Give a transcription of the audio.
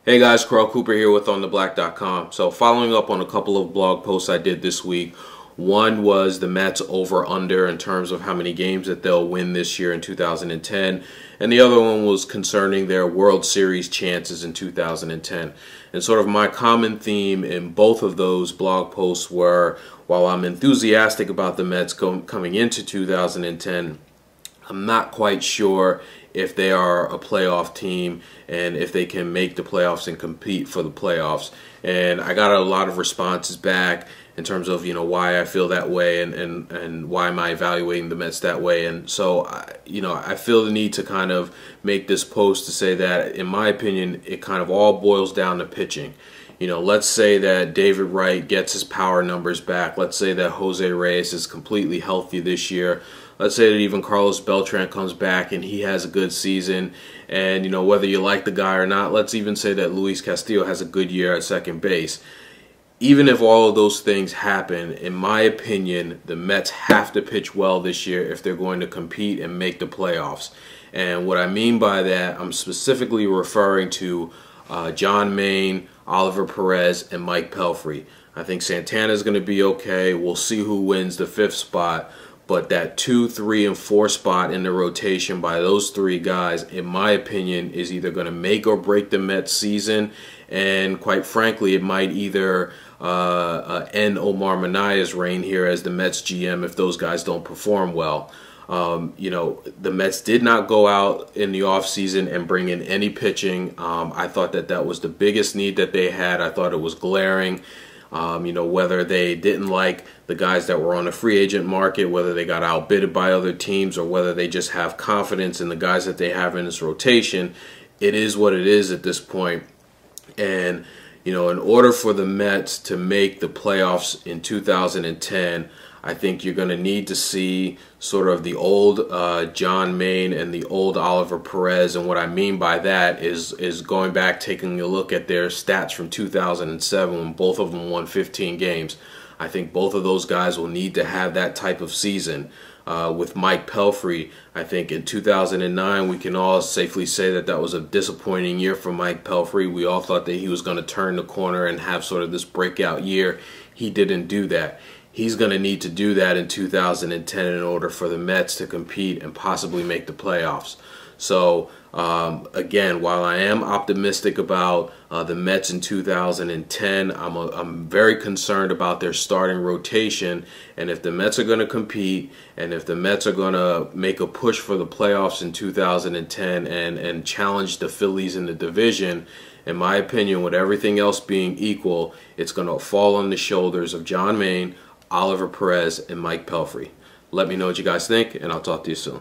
Hey guys, Carl Cooper here with OnTheBlack.com. So following up on a couple of blog posts I did this week, one was the Mets over-under in terms of how many games that they'll win this year in 2010, and the other one was concerning their World Series chances in 2010. And sort of my common theme in both of those blog posts were, while I'm enthusiastic about the Mets coming into 2010, I'm not quite sure if they are a playoff team and if they can make the playoffs and compete for the playoffs. And I got a lot of responses back in terms of, why I feel that way and why am I evaluating the Mets that way. And so, I feel the need to kind of make this post to say that, in my opinion, it kind of all boils down to pitching. Let's say that David Wright gets his power numbers back. Let's say that Jose Reyes is completely healthy this year. Let's say that even Carlos Beltran comes back and he has a good season. And, whether you like the guy or not, let's even say that Luis Castillo has a good year at second base. Even if all of those things happen, in my opinion, the Mets have to pitch well this year if they're going to compete and make the playoffs. And what I mean by that, I'm specifically referring to John Maine, Oliver Perez, and Mike Pelfrey. I think Santana's going to be okay. We'll see who wins the fifth spot. But that 2, 3, and 4 spot in the rotation by those three guys, in my opinion, is either going to make or break the Mets season. And quite frankly, it might either end Omar Minay's reign here as the Mets GM if those guys don't perform well. The Mets did not go out in the offseason and bring in any pitching. I thought that was the biggest need that they had. I thought it was glaring. Whether they didn't like the guys that were on the free agent market, whether they got outbid by other teams, or whether they just have confidence in the guys that they have in this rotation, it is what it is at this point. And, in order for the Mets to make the playoffs in 2010, I think you're going to need to see sort of the old John Maine and the old Oliver Perez. And what I mean by that is going back, taking a look at their stats from 2007 when both of them won 15 games. I think both of those guys will need to have that type of season. With Mike Pelfrey, I think in 2009 we can all safely say that was a disappointing year for Mike Pelfrey. We all thought that he was going to turn the corner and have sort of this breakout year. He didn't do that. He's going to need to do that in 2010 in order for the Mets to compete and possibly make the playoffs. So, again, while I am optimistic about the Mets in 2010, I'm very concerned about their starting rotation. And if the Mets are going to compete and if the Mets are going to make a push for the playoffs in 2010 and challenge the Phillies in the division, in my opinion, with everything else being equal, it's going to fall on the shoulders of John Maine, Oliver Perez, and Mike Pelfrey. Let me know what you guys think, and I'll talk to you soon.